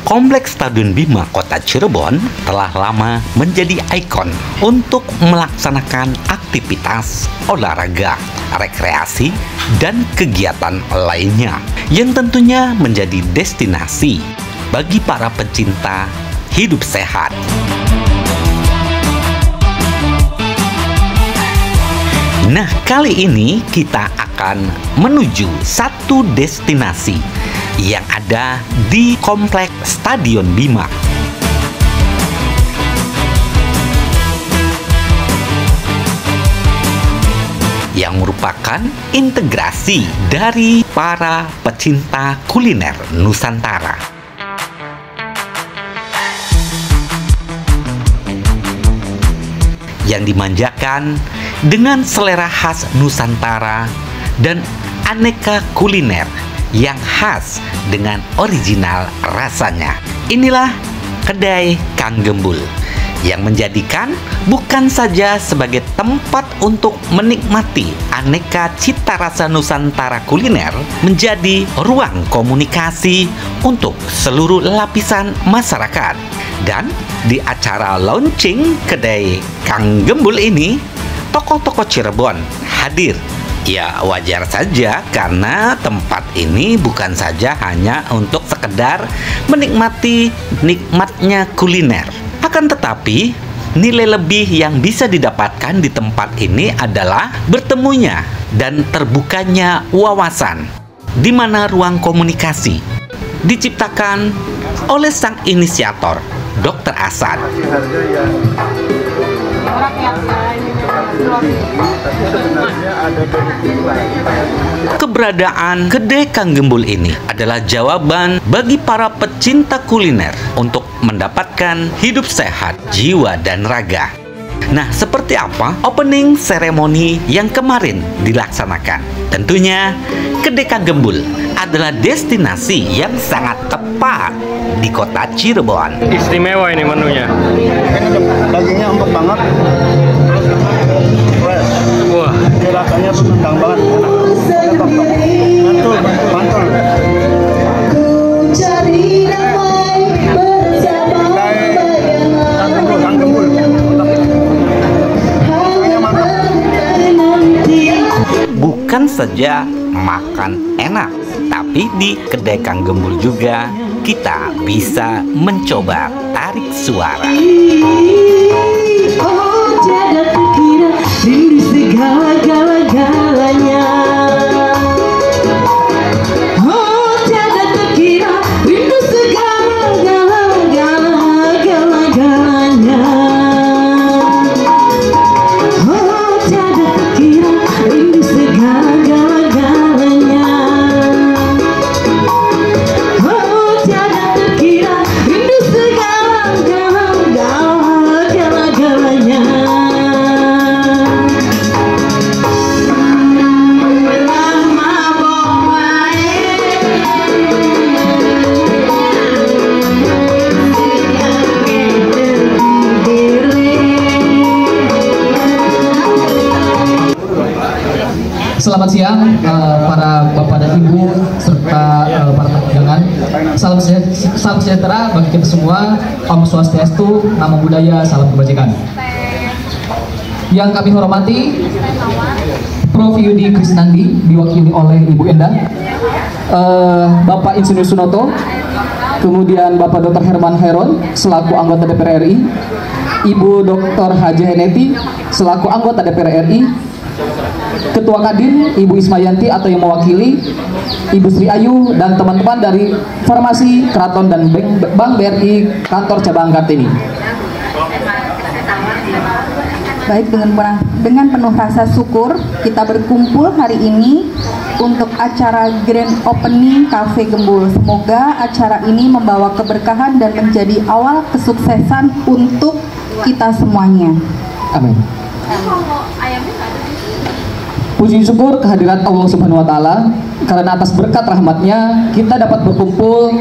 Kompleks Stadion Bima Kota Cirebon telah lama menjadi ikon untuk melaksanakan aktivitas olahraga, rekreasi, dan kegiatan lainnya yang tentunya menjadi destinasi bagi para pecinta hidup sehat. Nah, kali ini kita akan menuju satu destinasi yang ada di Kompleks Stadion Bima. Yang merupakan integrasi dari para pecinta kuliner Nusantara. Yang dimanjakan dengan selera khas Nusantara dan aneka kuliner yang khas dengan original rasanya. Inilah kedai Kang Gembul yang menjadikan bukan saja sebagai tempat untuk menikmati aneka cita rasa Nusantara kuliner, menjadi ruang komunikasi untuk seluruh lapisan masyarakat. Dan di acara launching kedai Kang Gembul ini, tokoh-tokoh Cirebon hadir. Ya, wajar saja karena tempat ini bukan saja hanya untuk sekedar menikmati nikmatnya kuliner. Akan tetapi, nilai lebih yang bisa didapatkan di tempat ini adalah bertemunya dan terbukanya wawasan, di mana ruang komunikasi diciptakan oleh sang inisiator, Dr. Asad. Keberadaan kedai Kang Gembul ini adalah jawaban bagi para pecinta kuliner untuk mendapatkan hidup sehat jiwa dan raga. Nah, seperti apa opening seremoni yang kemarin dilaksanakan? Tentunya kedai Kang Gembul adalah destinasi yang sangat tepat di kota Cirebon. Istimewa ini menunya. Ini dagingnya empuk banget. Fresh. Wah, Ini rasanya tuh tendang banget. Enak. Mantul, mantul. Kang Gembul. Rasanya mantap. Bukan saja makan enak, tapi di kedai Kang Gembul juga kita bisa mencoba tarik suara. Oh, tiada terkira rindu segala-galanya. Oh, tiada terkira rindu segala-galanya. Oh, tiada terkira rindu segala-galanya. Oh, tiada terkira rindu segala-galanya. Selamat siang para bapak dan ibu serta para undangan. Salam sejahtera bagi kita semua. Om Swastiastu, Namo Buddhaya, salam kebajikan. Yang kami hormati Prof. Yudi Krisnandi diwakili oleh Ibu Endah, Bapak Insinyur Sunoto, kemudian Bapak Dr. Herman Heron selaku anggota DPR RI, Ibu Dr. Haji Heneti selaku anggota DPR RI, Ketua Kadin Ibu Ismayanti atau yang mewakili, Ibu Sri Ayu, dan teman-teman dari Farmasi Keraton dan Bank BRI Kantor Cabang Kartini. Baik, dengan penuh rasa syukur kita berkumpul hari ini untuk acara Grand Opening Cafe Gembul. Semoga acara ini membawa keberkahan dan menjadi awal kesuksesan untuk kita semuanya. Amin. Puji syukur kehadirat Allah Subhanahu wa Ta'ala, karena atas berkat rahmatnya kita dapat berkumpul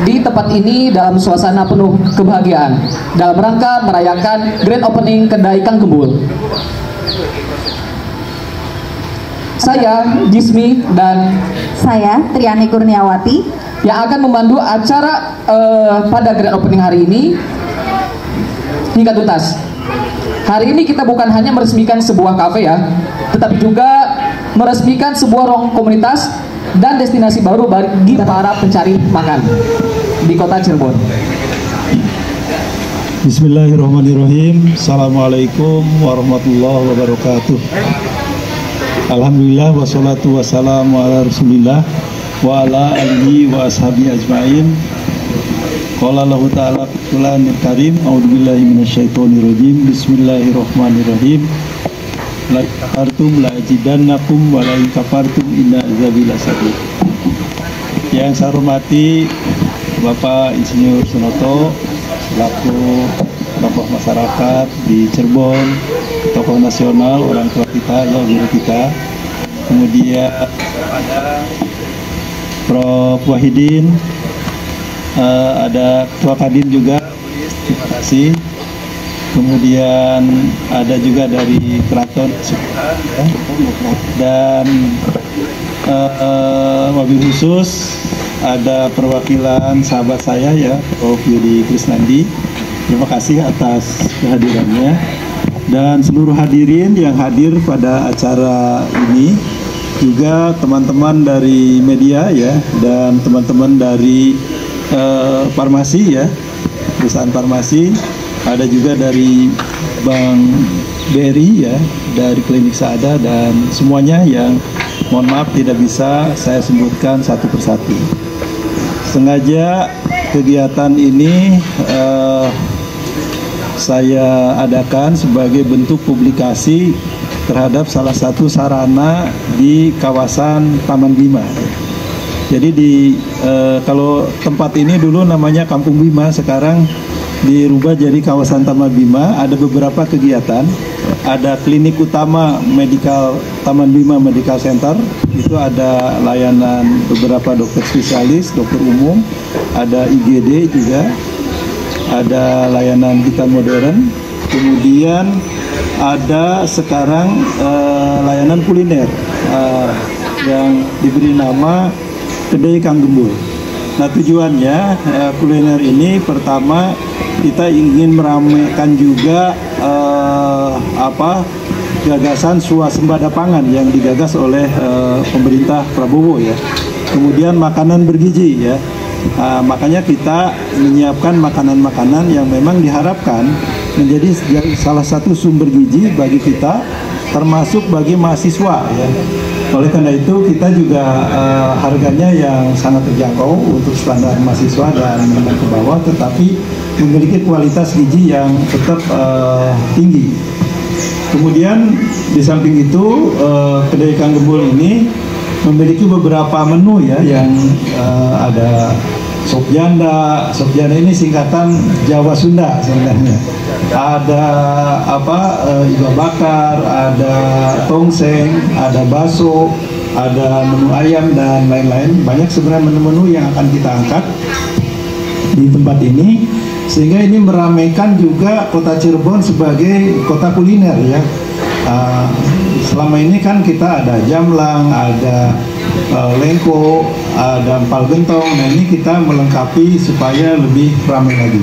di tempat ini dalam suasana penuh kebahagiaan dalam rangka merayakan Grand Opening kedai Kang Gembul. Saya Jismi dan saya Triani Kurniawati yang akan memandu acara pada grand opening hari ini hingga tuntas. Hari ini kita bukan hanya meresmikan sebuah kafe ya, tetapi juga meresmikan sebuah ruang komunitas dan destinasi baru bagi para pencari makan di kota Cirebon. Bismillahirrahmanirrahim. Assalamualaikum warahmatullahi wabarakatuh. Alhamdulillah wassalatu wassalamu ala rasulillah wa ala alihi wa ashabi ajma'in. Qala Allah ta'ala Qur'anil Karim, a'udzubillahi minasyaitonirrajim. Bismillahirrahmanirrahim. La kafartum la azidannakum wa la kafartum inna azabi lasyadid. Yang saya hormati Bapak Insinyur Sunoto selaku tokoh masyarakat di Cirebon, tokoh nasional, orang tua kita, ya, guru kita. Kemudian ada Prof. Wahidin, ada Ketua Kadin juga, terima kasih. Kemudian ada juga dari Keraton Sukuran, ya. Dan wabil khusus ada perwakilan sahabat saya ya, Prof. Yudi Krisnandi. Terima kasih atas kehadirannya dan seluruh hadirin yang hadir pada acara ini, juga teman-teman dari media ya, dan teman-teman dari farmasi ya, perusahaan farmasi, ada juga dari Bank BRI ya, dari Klinik Saada, dan semuanya yang mohon maaf tidak bisa saya sebutkan satu persatu. Sengaja kegiatan ini saya adakan sebagai bentuk publikasi terhadap salah satu sarana di kawasan Taman Bima. Jadi kalau tempat ini dulu namanya Kampung Bima, sekarang dirubah jadi kawasan Taman Bima. Ada beberapa kegiatan, ada klinik utama medical Taman Bima Medical Center, itu ada layanan beberapa dokter spesialis, dokter umum, ada IGD juga, ada layanan hitan modern, kemudian ada sekarang layanan kuliner yang diberi nama Kedai Kang Gembul. Nah, tujuannya kuliner ini pertama kita ingin meramaikan juga gagasan swasembada pangan yang digagas oleh pemerintah Prabowo ya. Kemudian makanan bergizi ya. Makanya kita menyiapkan makanan-makanan yang memang diharapkan menjadi salah satu sumber gizi bagi kita, termasuk bagi mahasiswa ya. Oleh karena itu kita juga harganya yang sangat terjangkau untuk standar mahasiswa dan menengah ke bawah, tetapi memiliki kualitas gizi yang tetap tinggi. Kemudian di samping itu Kedai Kang Gembul ini memiliki beberapa menu ya, yang ada sop janda. Sop janda ini singkatan Jawa Sunda sebenarnya. Ada iga bakar, ada tongseng, ada bakso, ada menu ayam dan lain-lain. Banyak sebenarnya menu-menu yang akan kita angkat di tempat ini, sehingga ini meramaikan juga kota Cirebon sebagai kota kuliner ya. Selama ini kan kita ada jamlang, ada lengko, ada empal gentong. Nah, ini kita melengkapi supaya lebih ramai lagi.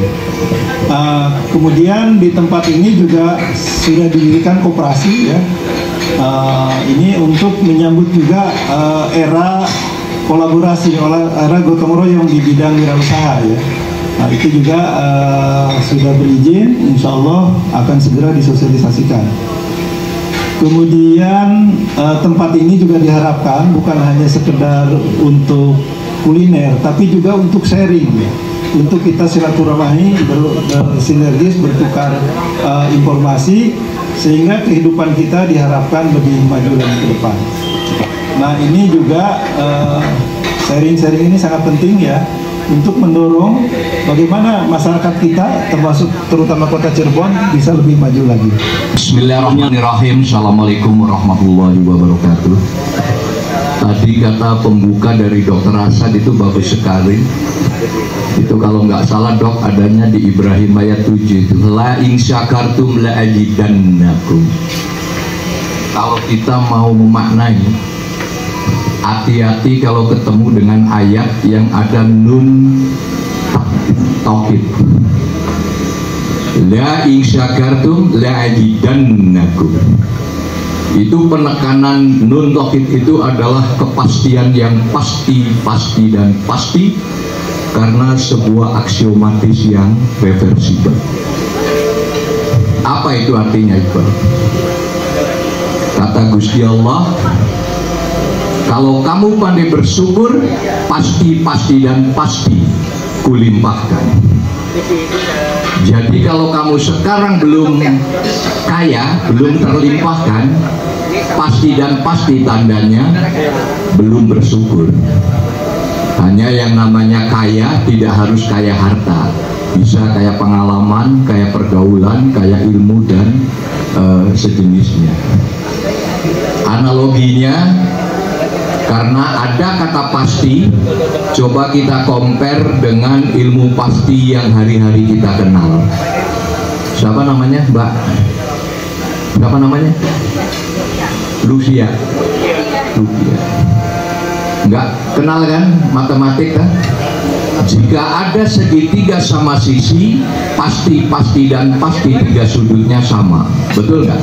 Kemudian di tempat ini juga sudah didirikan koperasi ya. Ini untuk menyambut juga era kolaborasi, era gotong royong di bidang wirausaha ya. Nah, itu juga sudah berizin, insya Allah akan segera disosialisasikan. Kemudian tempat ini juga diharapkan bukan hanya sekedar untuk kuliner, tapi juga untuk sharing ya. Untuk kita silaturahmi, bersinergis, bertukar informasi, sehingga kehidupan kita diharapkan lebih maju lagi ke depan. Nah, ini juga sharing-sharing ini sangat penting ya, untuk mendorong bagaimana masyarakat kita, termasuk terutama kota Cirebon, bisa lebih maju lagi. Bismillahirrahmanirrahim. Assalamualaikum warahmatullahi wabarakatuh. Tadi kata pembuka dari Dr. Hasan itu bagus sekali. Itu kalau nggak salah dok, adanya di Ibrahim ayat 7 itu, la in syakartum la azidannakum. Kalau kita mau memaknai hati-hati kalau ketemu dengan ayat yang ada nun taukid. La in syakartum la azidannakum. Itu penekanan nun taukid itu adalah kepastian yang pasti dan pasti, karena sebuah aksiomatis yang reversibel. Apa itu artinya, Iqbal? Kata Gusti Allah, kalau kamu pandai bersyukur, pasti dan pasti kulimpahkan. Jadi kalau kamu sekarang belum kaya, belum terlimpahkan, pasti dan pasti tandanya belum bersyukur. Hanya yang namanya kaya tidak harus kaya harta, bisa kaya pengalaman, kaya pergaulan, kaya ilmu dan sejenisnya. Analoginya, karena ada kata pasti, coba kita compare dengan ilmu pasti yang hari-hari kita kenal. Siapa namanya, Mbak? Siapa namanya? Lucia. Enggak kenal kan matematik kan? Jika ada segitiga sama sisi, pasti dan pasti tiga sudutnya sama. Betul nggak?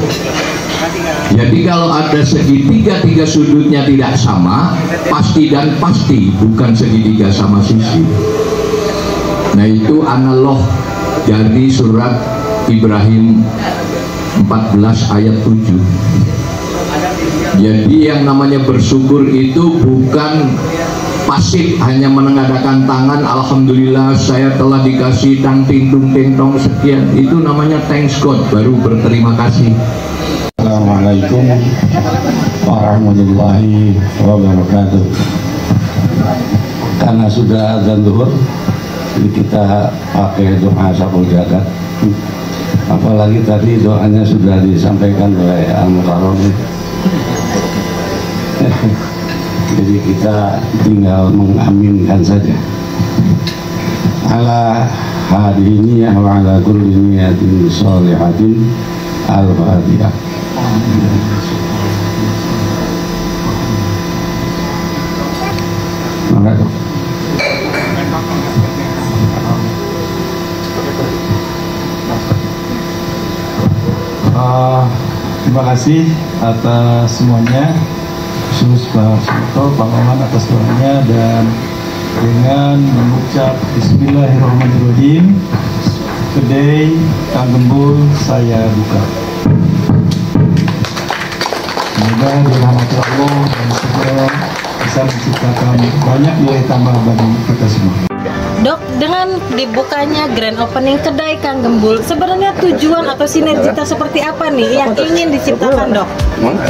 Jadi kalau ada segitiga tiga sudutnya tidak sama, pasti dan pasti bukan segitiga sama sisi. Nah, itu analog dari surat Ibrahim 14 ayat 7. Jadi yang namanya bersyukur itu bukan pasif, hanya menengadahkan tangan, alhamdulillah saya telah dikasih ting tong sekian. Itu namanya thanks God, baru berterima kasih. Assalamualaikum warahmatullahi wabarakatuh. Karena sudah azan zuhur, jadi kita pakai doa sapul jagat. Apalagi tadi doanya sudah disampaikan oleh Al-Mukarram. Jadi kita tinggal mengaminkan saja. Ala hadini wa ala kulli niyatin sholihatin. Al-Fatihah. Terima kasih atas semuanya, khusus Pak Soto, Pak Maman atas doanya, dan dengan mengucap Bismillahirrahmanirrahim, kedai Kang Gembul saya buka. Semoga dirahmati Allah dan segera bisa menciptakan banyak nilai tambah bagi kita semua. Dok, dengan dibukanya grand opening kedai Kang Gembul, sebenarnya tujuan atau sinergitas seperti apa nih yang ingin diciptakan, Dok?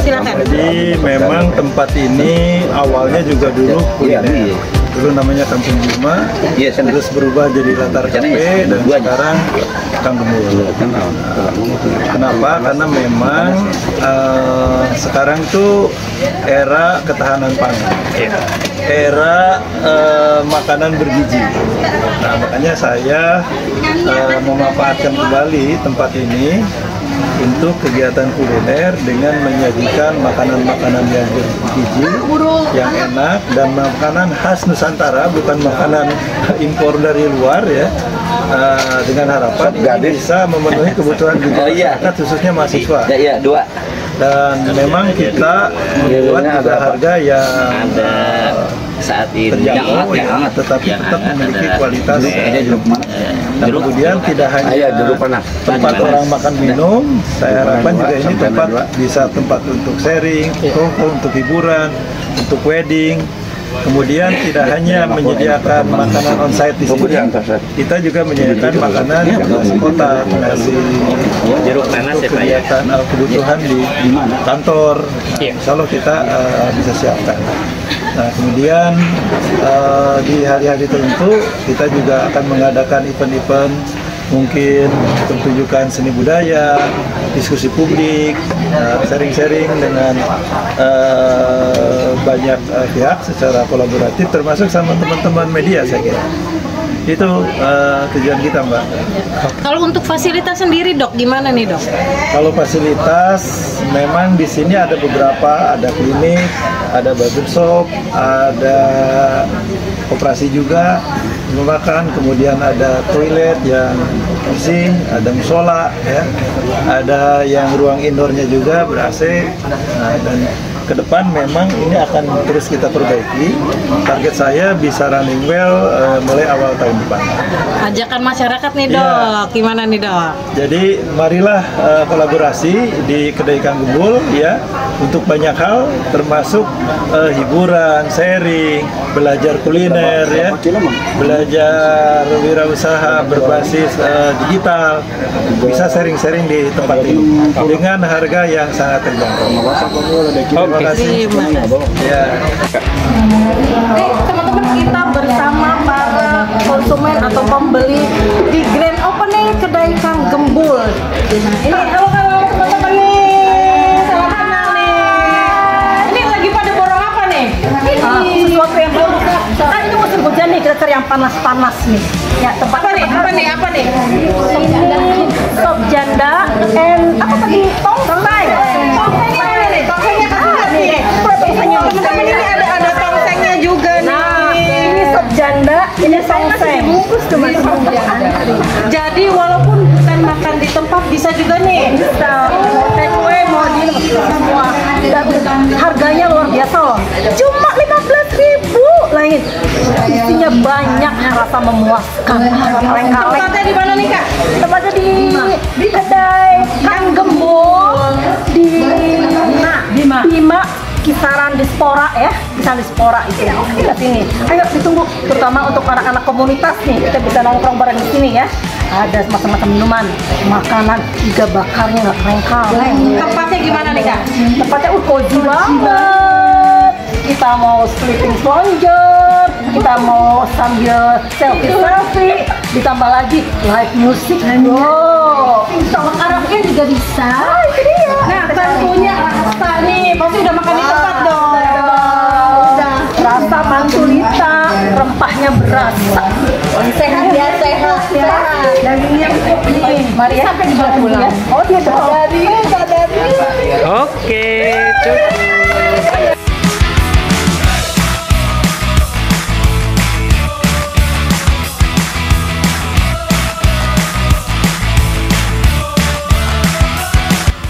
Silakan. Jadi memang tempat ini awalnya juga dulu kuliner. Dulu namanya Kampung Bima, terus berubah jadi Latar Cafe, dan sekarang Kang Gembul. Kenapa? Karena memang sekarang tuh era ketahanan pangan, era makanan bergizi. Nah, makanya saya memanfaatkan kembali tempat ini untuk kegiatan kuliner dengan menyajikan makanan-makanan yang bergizi, yang enak, dan makanan khas Nusantara, bukan makanan impor dari luar ya. Dengan harapan ini bisa memenuhi kebutuhan masyarakat, khususnya mahasiswa. Dan memang kita membuat juga harga yang saat ini terjangkau ya, tetapi tetap memiliki kualitas. Dan kemudian tidak hanya tempat orang makan minum, saya harapkan juga ini tempat bisa tempat untuk sharing, untuk hiburan, untuk wedding. Kemudian tidak hanya menyediakan makanan onsite di sini, kita juga menyediakan makanan nasi kotak, nasi jeruk panas, kegiatan kebutuhan di kantor. Insya Allah kita bisa siapkan. Nah, kemudian di hari-hari tertentu kita juga akan mengadakan event-event, mungkin pertunjukan seni budaya, diskusi publik, sharing-sharing dengan banyak pihak secara kolaboratif, termasuk sama teman-teman media, saya kira. Itu tujuan kita, Mbak. Kalau untuk fasilitas sendiri, Dok, gimana nih, Dok? Kalau fasilitas, memang di sini ada beberapa, ada klinik, ada barbershop, ada operasi juga makan, kemudian ada toilet yang bersih, ada musola, ya, ada yang ruang indoornya juga ber-AC. Dan ke depan memang ini akan terus kita perbaiki. Target saya bisa running well mulai awal tahun depan. Ajakan masyarakat nih Dok, gimana nih Dok? Jadi marilah kolaborasi di Kedai Kang Gembul ya untuk banyak hal, termasuk hiburan, sharing, belajar kuliner ya, belajar wirausaha berbasis digital, bisa sharing-sharing di tempat ini dengan harga yang sangat terjangkau. Terima kasih. Ya. Teman-teman, kita bersama para konsumen atau pembeli di grand opening Kedai Kang Gembul. Ini halo teman-teman nih, salam kenal nih. Ini lagi pada borong apa nih? Sesuatu yang baru. Ini musim hujan nih, kita cari yang panas-panas nih. Ya, tempat apa nih? Sop janda and apa tadi? Tongseng. Tongsengnya mana nih? Tongsengnya nih. Teman-teman, ini ada tongsengnya juga nih. Nah, ini sop janda, ini tongseng. Bungkus teman-teman. Jadi walaupun bukan makan di tempat bisa juga nih. Bisa. Take away mau di semua. Harganya luar biasa loh. Cuma 15.000 lain. Isinya banyak, rasa memuaskan. Tempatnya di mana nih Kak? Tempatnya di Kedai Kang Gembul di Bima. Kisaran Dispora ya, kisaran Dispora itu kita sini. Ayo ditunggu, terutama untuk anak-anak komunitas nih, kita bisa nongkrong bareng di sini ya. Ada macam-macam minuman, makanan, iga bakarnya nggak kaleng-kaleng. Tempatnya gimana nih Kak? Tempatnya cozy banget. Kita mau sleeping lounger, kita mau sambil selfie, ditambah lagi live music. Wow, sama karaoke juga bisa. Itu dia. Nah, tentunya rasa nih, pasti udah makan di tempat dong. Udah. Rasa mantulita, rempahnya berasa. Sehat ya, sehat. Dagingnya empuk nih. Mari ya, sampai dibawa pulang. Oh, dia sadari. Oke, cukup.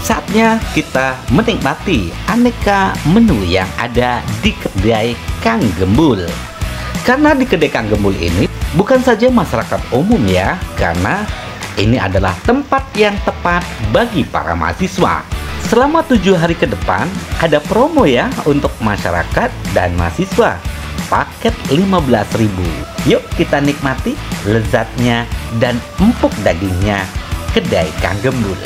Saatnya kita menikmati aneka menu yang ada di Kedai Kang Gembul. Karena di Kedai Kang Gembul ini bukan saja masyarakat umum ya, karena ini adalah tempat yang tepat bagi para mahasiswa. Selama 7 hari ke depan ada promo ya untuk masyarakat dan mahasiswa. Paket 15.000. Yuk kita nikmati lezatnya dan empuk dagingnya Kedai Kang Gembul.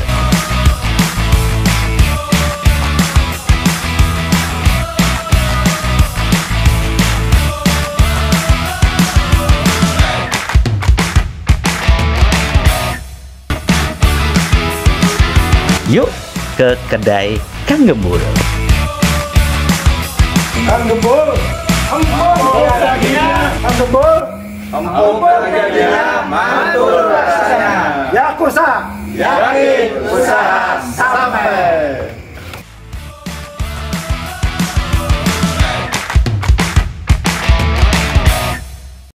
Yuk ke Kedai Kang Gembul. Kang Gembul, empuk dagingnya. Kang Gembul, empuk dagingnya, mantul rasanya. Ya kursa, yakin usaha.